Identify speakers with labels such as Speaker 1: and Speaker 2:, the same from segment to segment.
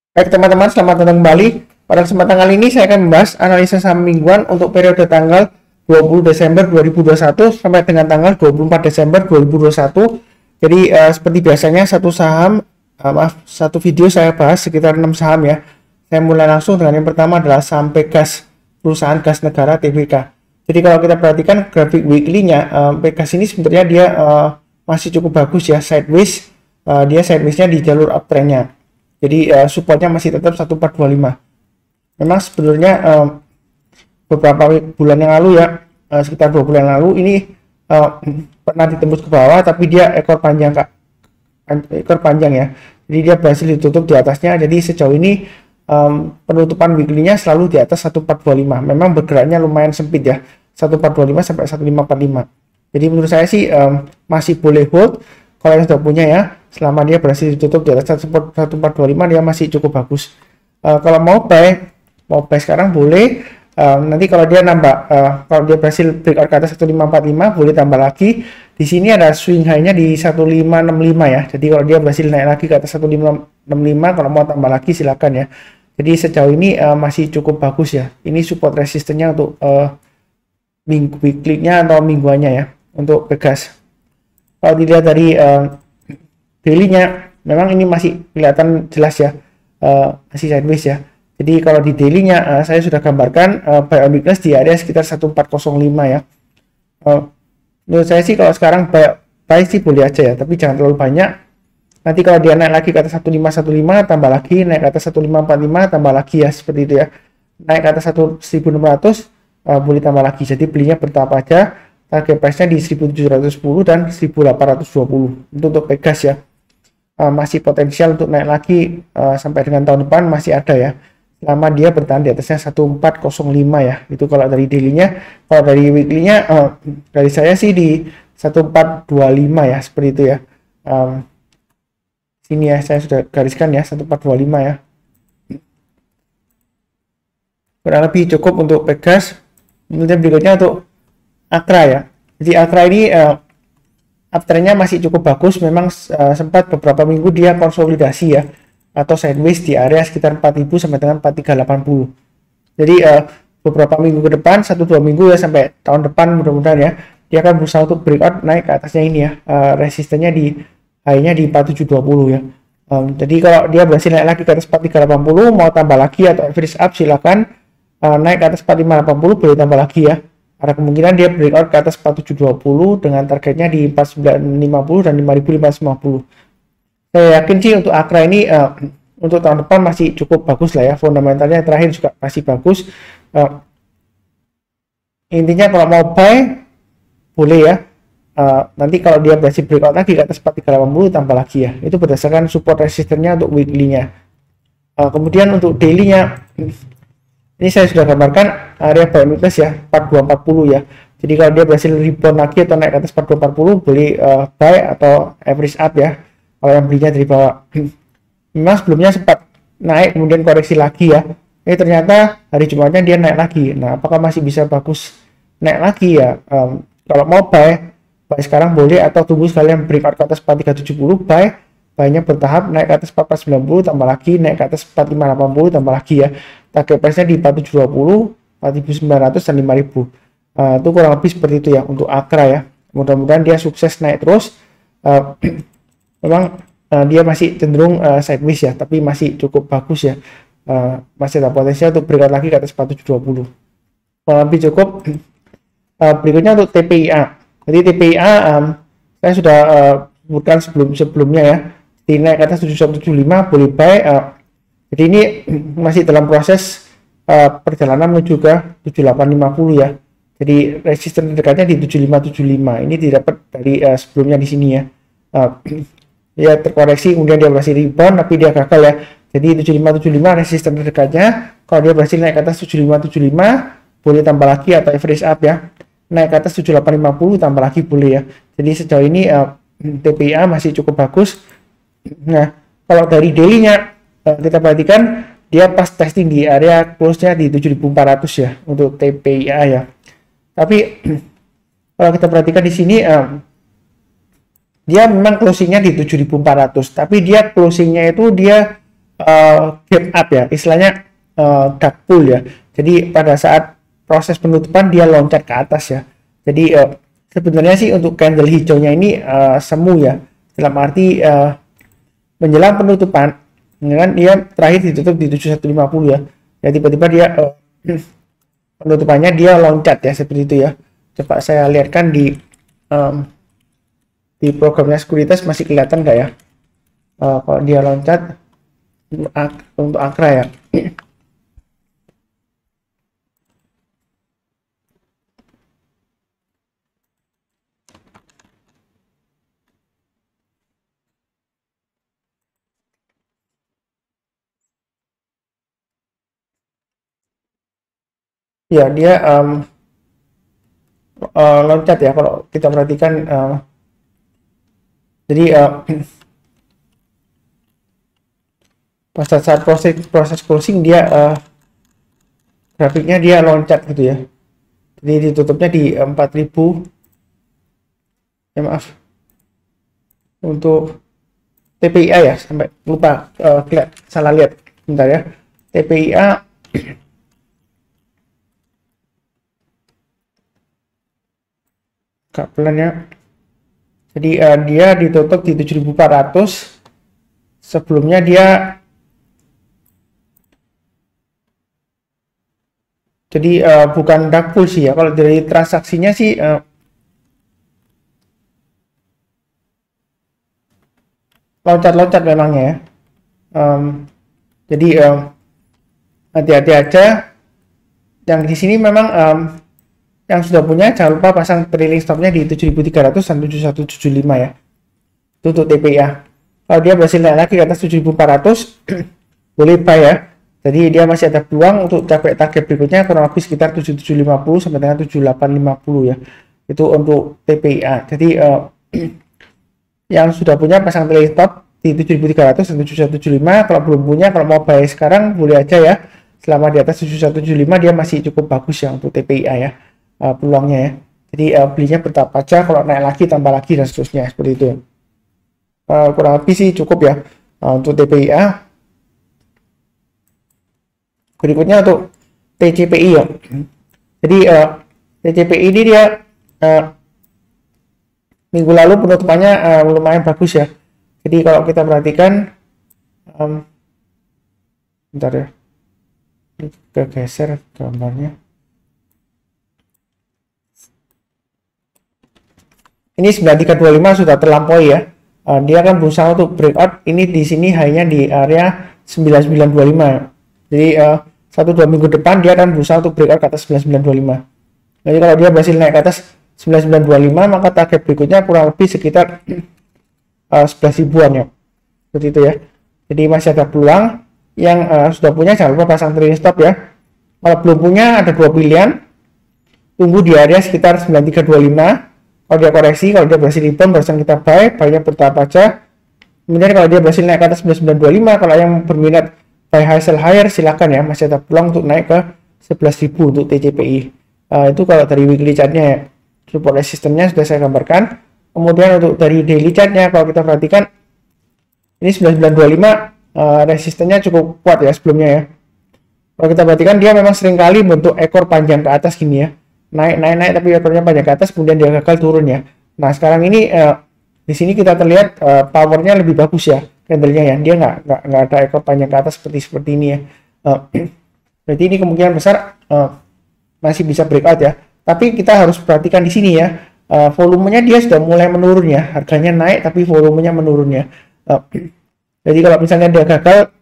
Speaker 1: Baik teman-teman, selamat datang kembali. Pada kesempatan kali ini saya akan membahas analisa saham mingguan untuk periode tanggal 20 Desember 2021 sampai dengan tanggal 24 Desember 2021. Jadi seperti biasanya satu video saya bahas sekitar 6 saham ya. Saya mulai langsung dengan yang pertama adalah saham Pegas, perusahaan gas negara TBK. Jadi kalau kita perhatikan grafik weekly-nya, Pegas ini sebenarnya dia masih cukup bagus ya, sideways. Dia sideways-nya di jalur uptrend-nya. Jadi supportnya masih tetap 1425. Memang sebenarnya beberapa bulan yang lalu ya, sekitar 2 bulan yang lalu ini pernah ditembus ke bawah, tapi dia ekor panjang ya. Jadi dia berhasil ditutup di atasnya. Jadi sejauh ini penutupan weekly-nya selalu di atas 1425. Memang bergeraknya lumayan sempit ya, 1425 sampai 1545. Jadi menurut saya sih masih boleh hold kalau yang sudah punya ya. Selama dia berhasil ditutup di atas 1425, dia masih cukup bagus. Kalau mau buy sekarang boleh. Nanti kalau dia kalau dia berhasil breakout ke atas 1545 boleh tambah lagi. Di sini ada swing high-nya di 1565 ya. Jadi kalau dia berhasil naik lagi ke atas 1565, kalau mau tambah lagi silakan ya. Jadi sejauh ini masih cukup bagus ya. Ini support resistennya untuk weekly-nya atau mingguannya ya untuk Pegas. Kalau dilihat dari daily-nya, memang ini masih kelihatan jelas ya, masih sideways ya. Jadi kalau di daily-nya saya sudah gambarkan buy on weakness di area sekitar 1405 ya. Menurut saya sih kalau sekarang buy sih boleh aja ya, tapi jangan terlalu banyak. Nanti kalau dia naik lagi ke atas 1515 tambah lagi, naik ke atas 1545 tambah lagi ya, seperti itu ya. Naik ke atas 1600 boleh tambah lagi. Jadi belinya bertahap aja. Target price-nya di 1710 dan 1820 untuk Pegas ya. Masih potensial untuk naik lagi sampai dengan tahun depan masih ada ya, selama dia bertahan di atasnya 1405 ya. Itu kalau dari daily-nya. Kalau dari weekly-nya dari saya sih di 1425 ya, seperti itu ya. Sini ya saya sudah gariskan ya, 1425 ya. Kurang lebih cukup untuk Pegas. Kemudian berikutnya untuk Akra ya. Jadi Akra ini uptrendnya masih cukup bagus. Memang sempat beberapa minggu dia konsolidasi ya, atau sideways di area sekitar 4000 sampai dengan 4380. Jadi beberapa minggu ke depan, 1-2 minggu ya, sampai tahun depan mudah-mudahan ya, dia akan berusaha untuk breakout naik ke atasnya ini ya. Resistennya di high-nya di 4720 ya. Jadi kalau dia berhasil naik lagi ke atas 4380, mau tambah lagi atau average up silakan. Naik ke atas 4580 boleh tambah lagi ya. Ada kemungkinan dia breakout ke atas 4720 dengan targetnya di 4950 dan 5550. Saya yakin sih untuk Akra ini untuk tahun depan masih cukup bagus lah ya. Fundamentalnya terakhir juga masih bagus. Intinya kalau mau buy boleh ya. Nanti kalau dia berhasil breakout lagi ke atas 4380 tambah lagi ya. Itu berdasarkan support resistennya untuk weekly-nya. Kemudian untuk daily-nya, ini saya sudah gambarkan area buy and weakness ya, 4240 ya. Jadi kalau dia berhasil rebound lagi atau naik ke atas 4240 boleh buy atau average up ya, kalau yang belinya dari bawah. Memang sebelumnya sempat naik kemudian koreksi lagi ya. Ternyata hari Jumatnya dia naik lagi. Nah, apakah masih bisa bagus naik lagi ya? Kalau mau buy sekarang boleh, atau tunggu sekalian breakout ke atas 4370 buy. Buy-nya bertahap naik ke atas 4490 tambah lagi, naik ke atas 4580 tambah lagi ya. Target price-nya di 4720, 4900 dan 5000. Itu kurang lebih seperti itu ya untuk Akra ya. Mudah-mudahan dia sukses naik terus. Memang dia masih cenderung sideways ya, tapi masih cukup bagus ya. Masih ada potensial untuk breakout lagi ke atas 4720. Kurang lebih cukup. Berikutnya untuk TPIA. Jadi TPIA saya sudah sebutkan sebelumnya ya. Di naik ke atas 7175 boleh buy. Jadi ini masih dalam proses perjalanan menuju ke 7850 ya. Jadi resisten terdekatnya di 7575. Ini didapat dari sebelumnya di sini ya. Ya terkoreksi, kemudian dia berhasil rebound tapi dia gagal ya. Jadi 7575 resisten terdekatnya. Kalau dia berhasil naik ke atas 7575 boleh tambah lagi atau average up ya. Naik ke atas 7850 tambah lagi boleh ya. Jadi sejauh ini TPIA masih cukup bagus. Nah, kalau dari daily-nya kita perhatikan dia pas testing di area close-nya di 7400 ya untuk TPIA ya. Tapi kalau kita perhatikan di sini dia memang closingnya di 7400, tapi dia closingnya itu dia gap up ya, istilahnya dark pool ya. Jadi pada saat proses penutupan dia loncat ke atas ya. Jadi sebenarnya sih untuk candle hijaunya ini semu ya, dalam arti menjelang penutupan kan dia terakhir ditutup di 7150 ya. Ya tiba-tiba dia penutupannya dia loncat ya seperti itu ya. Coba saya lihatkan di programnya sekuritas masih kelihatan nggak ya? Kalau dia loncat untuk Akra ya. Ya dia loncat ya kalau kita perhatikan. Jadi pada saat proses closing dia grafiknya dia loncat gitu ya. Jadi ditutupnya di 4000 ya, maaf untuk TPIA ya, sampai lupa salah lihat bentar ya. TPIA agak pelan ya. Jadi dia ditutup di 7400. Sebelumnya dia jadi bukan dark pool sih ya, kalau dari transaksinya sih loncat-loncat memang ya. Jadi hati-hati aja. Yang di sini memang yang sudah punya jangan lupa pasang trailing stopnya di 7300 dan 7175 ya. Itu untuk TPA. Kalau dia berhasil naik lagi ke atas 7400 boleh buy ya. Jadi dia masih ada peluang untuk capai target berikutnya kurang lebih sekitar 7750 sampai dengan 7850 ya. Itu untuk TPA. Jadi yang sudah punya pasang trailing stop di 7300 dan 7175. Kalau belum punya, kalau mau buy sekarang boleh aja ya. Selama di atas 7175 dia masih cukup bagus ya untuk TPA ya. Peluangnya ya. Jadi belinya bertahap aja, kalau naik lagi tambah lagi dan seterusnya seperti itu. Kurang lebih sih cukup ya untuk TPIA. Berikutnya untuk TCPI ya. Jadi TCPI ini dia minggu lalu penutupannya lumayan bagus ya. Jadi kalau kita perhatikan bentar ya, kita geser gambarnya. Ini 9325 sudah terlampaui ya. Dia akan berusaha untuk breakout. Ini di sini hanya di area 9925. Jadi 1-2 minggu depan dia akan berusaha untuk breakout ke atas 9925. Jadi kalau dia berhasil naik ke atas 9925, maka target berikutnya kurang lebih sekitar 11 ribuan ya. Seperti itu ya. Jadi masih ada peluang. Yang sudah punya jangan lupa pasang trailing stop ya. Kalau belum punya ada dua pilihan. Tunggu di area sekitar 9325. Kalau dia koreksi, kalau dia berhasil rebound, barusan kita buy, buy-nya bertahap aja. Kemudian kalau dia berhasil naik ke atas 9925, kalau yang berminat buy high sell higher, silakan ya, masih ada peluang untuk naik ke 11.000 untuk TCPI. Itu kalau dari weekly chartnya ya. Support resistance-nya sudah saya gambarkan. Kemudian untuk dari daily chartnya, kalau kita perhatikan, ini 9925, resistennya cukup kuat ya sebelumnya ya. Kalau kita perhatikan, dia memang seringkali bentuk ekor panjang ke atas gini ya. Naik tapi ekornya panjang ke atas, kemudian dia gagal turun ya. Nah sekarang ini di sini kita terlihat powernya lebih bagus ya, candlenya ya. Dia nggak ada ekor panjang ke atas seperti ini ya. Berarti ini kemungkinan besar masih bisa breakout ya. Tapi kita harus perhatikan di sini ya, volumenya dia sudah mulai menurun ya. Harganya naik tapi volumenya menurun ya. Jadi kalau misalnya dia gagal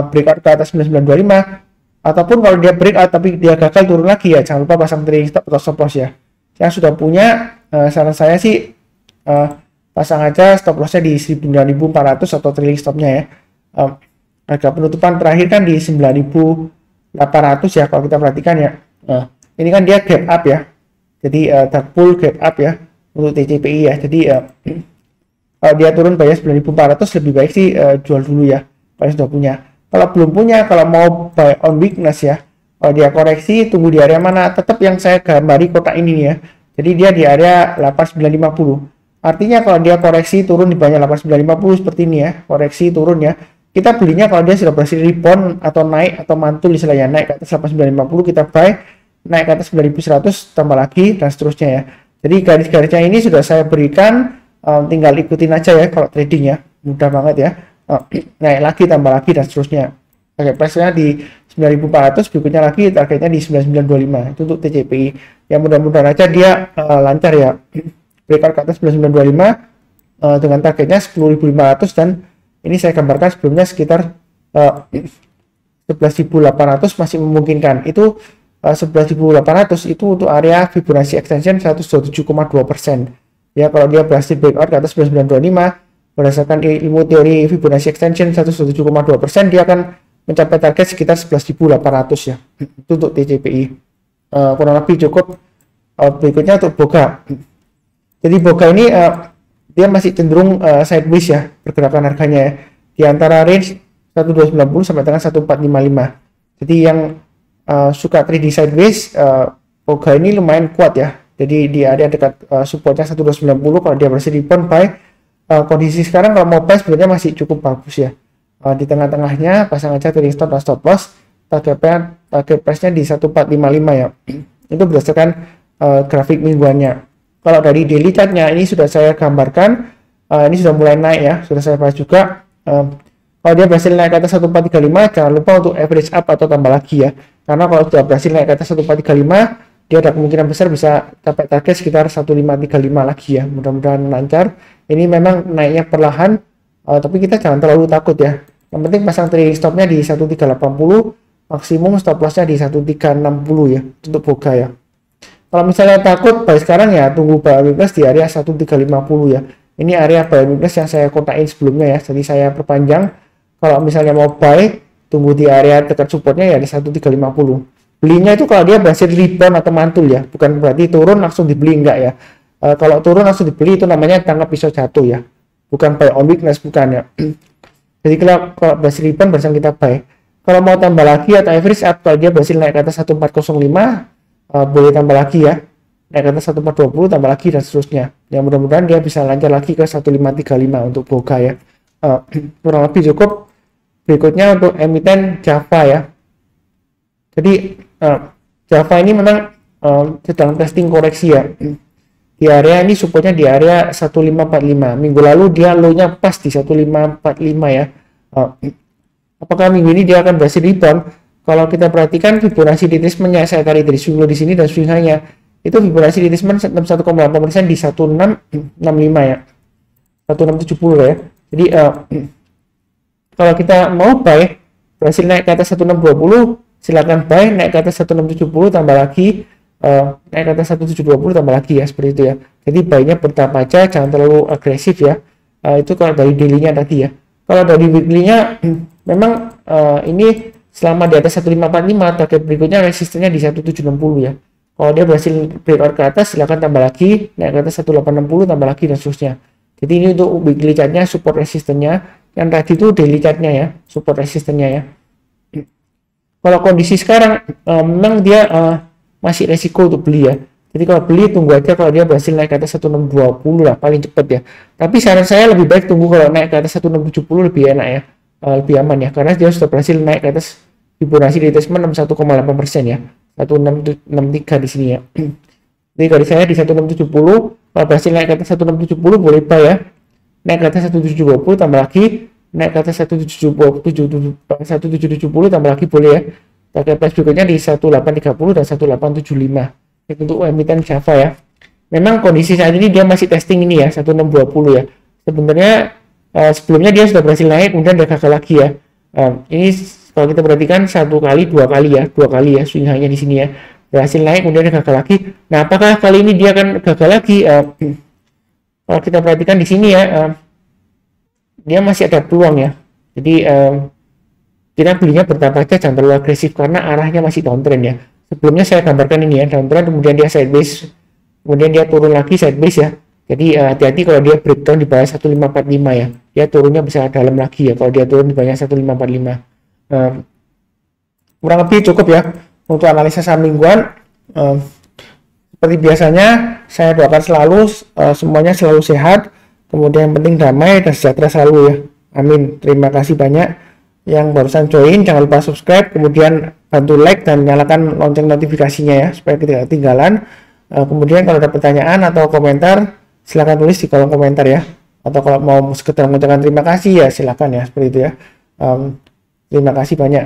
Speaker 1: breakout ke atas 9925, ataupun kalau dia breakout tapi dia gagal turun lagi ya, jangan lupa pasang trailing stop atau stop loss ya. Yang sudah punya saran saya sih pasang aja stop lossnya di 9.400 atau trailing stopnya ya. Harga penutupan terakhir kan di 9.800 ya kalau kita perhatikan ya. Ini kan dia gap up ya, jadi dark pool gap up ya untuk TCPI ya. Jadi kalau dia turun bayar 9.400 lebih baik sih jual dulu ya kalau sudah punya. Kalau belum punya, kalau mau buy on weakness ya, kalau dia koreksi tunggu di area mana, tetap yang saya gambari kotak ini ya. Jadi dia di area 8950. Artinya kalau dia koreksi turun di banyak 8950 seperti ini ya, koreksi turun ya. kita belinya kalau dia sudah berhasil rebound atau naik atau mantul istilahnya, naik ke atas 8950 kita buy, naik ke atas 9100 tambah lagi dan seterusnya ya. Jadi garis-garisnya ini sudah saya berikan, tinggal ikutin aja ya kalau trading ya, mudah banget ya. Naik lagi tambah lagi dan seterusnya. Target price-nya di 9400, berikutnya lagi targetnya di 9925. Itu untuk TCPI. Ya mudah-mudahan aja dia lancar ya. Breakout ke atas 9925 dengan targetnya 10.500, dan ini saya gambarkan sebelumnya sekitar 11.800 masih memungkinkan. Itu 11.800 itu untuk area Fibonacci extension 127,2%. Ya kalau dia berhasil breakout ke atas 9925 berdasarkan ilmu teori Fibonacci extension 127,2%, dia akan mencapai target sekitar 11.800 ya. Itu untuk TCPI. Kurang lebih cukup. Berikutnya untuk Boga. Jadi Boga ini dia masih cenderung sideways ya pergerakan harganya ya, di antara range 1290 sampai dengan 1455. Jadi yang suka trading sideways, Boga ini lumayan kuat ya. Jadi di area dekat supportnya 1290, kalau dia berhasil rebound buy, kondisi sekarang kalau mau buy sebenarnya masih cukup bagus ya. Di tengah-tengahnya pasang aja trading stop dan stop loss, target price-nya di 1455 ya. Itu berdasarkan grafik mingguannya. Kalau dari daily chart-nya ini sudah saya gambarkan, ini sudah mulai naik ya, sudah saya bahas juga. Kalau dia berhasil naik ke atas 1435, jangan lupa untuk average up atau tambah lagi ya. Karena kalau sudah berhasil naik ke atas 1435, dia ada kemungkinan besar bisa capai target sekitar 1535 lagi ya. Mudah-mudahan lancar. Ini memang naiknya perlahan, tapi kita jangan terlalu takut ya. Yang penting pasang trading stop-nya di 1380, maksimum stop loss-nya di 1360 ya, untuk Boga ya. Kalau misalnya takut buy sekarang ya, tunggu buy weakness di area 1350 ya. Ini area buy weakness yang saya kotain sebelumnya ya, jadi saya perpanjang. Kalau misalnya mau buy, tunggu di area dekat supportnya ya di 1350. Belinya itu kalau dia berhasil rebound atau mantul ya, bukan berarti turun langsung dibeli, enggak ya. Kalau turun langsung dibeli itu namanya tangkap pisau jatuh ya, bukan buy on weakness, bukan ya. Jadi kalau berhasil rebound barusan kita buy. Kalau mau tambah lagi atau average up, kalau dia berhasil naik ke atas 1405, boleh tambah lagi ya, naik ke atas 1420 tambah lagi dan seterusnya. Yang mudah-mudahan dia bisa lancar lagi ke 1535 untuk Boga ya. Kurang lebih cukup. Berikutnya untuk emiten Java ya. Jadi Java ini memang sedang testing koreksi ya. Di area ini supportnya di area 1545. Minggu lalu dia low-nya pas di 1545 ya. Apakah minggu ini dia akan berhasil rebound? Kalau kita perhatikan Fibonacci retracement-nya, saya tarik dari swing low di sini dan swing high-nya, itu Fibonacci retracement 61,8% di 1665 ya, 1670 ya. Jadi kalau kita mau buy, berhasil naik ke atas 1620, silakan buy, naik ke atas 1670 tambah lagi, naik ke atas 1720 tambah lagi ya, seperti itu ya. Jadi buy-nya bertahap aja, jangan terlalu agresif ya. Itu kalau dari daily-nya tadi ya. Kalau dari weekly-nya memang ini selama di atas 1545, target berikutnya resistennya di 1760 ya. Kalau dia berhasil breakout ke atas, silakan tambah lagi, naik ke atas 1860 tambah lagi dan seterusnya. Jadi ini untuk weekly chart-nya, support resistennya. Yang tadi itu daily chart-nya ya, support resistennya ya. Kalau kondisi sekarang memang dia masih resiko untuk beli ya. Jadi kalau beli tunggu aja kalau dia berhasil naik ke atas 1620 lah paling cepat ya. Tapi saran saya lebih baik tunggu kalau naik ke atas 1670 lebih enak ya. Lebih aman ya, karena dia sudah berhasil naik ke atas Fibonacci retracement 61,8% ya, 1663 di sini ya. Jadi dari saya di 1670, kalau berhasil naik ke atas 1670 boleh buy ya, naik ke atas 1720 tambah lagi, naik ke atas 1770 tambah lagi boleh ya. Target price berikutnya di 1830 dan 1875. Itu untuk emiten Java ya. Memang kondisi saat ini dia masih testing ini ya, 1620 ya. Sebenarnya sebelumnya dia sudah berhasil naik, kemudian dia gagal lagi ya. Ini kalau kita perhatikan dua kali ya swing high-nya di sini ya, berhasil naik kemudian dia gagal lagi. Nah, apakah kali ini dia akan gagal lagi? Kalau kita perhatikan di sini ya, dia masih ada peluang ya. Jadi kita belinya bertahap aja, jangan terlalu agresif karena arahnya masih downtrend ya. Sebelumnya saya gambarkan ini ya, downtrend kemudian dia sideways, kemudian dia turun lagi sideways ya. Jadi hati-hati kalau dia breakdown di bawah 1545 ya, dia turunnya bisa dalam lagi ya kalau dia turun di bawah 1545. Kurang lebih cukup ya untuk analisa saham mingguan. Seperti biasanya saya doakan selalu semuanya selalu sehat, kemudian yang penting damai dan sejahtera selalu ya. Amin. Terima kasih banyak yang barusan join. Jangan lupa subscribe, kemudian bantu like dan nyalakan lonceng notifikasinya ya, supaya tidak ketinggalan. Kemudian kalau ada pertanyaan atau komentar, silahkan tulis di kolom komentar ya. Atau kalau mau sekedar mengucapkan terima kasih ya, silahkan ya, seperti itu ya. Terima kasih banyak.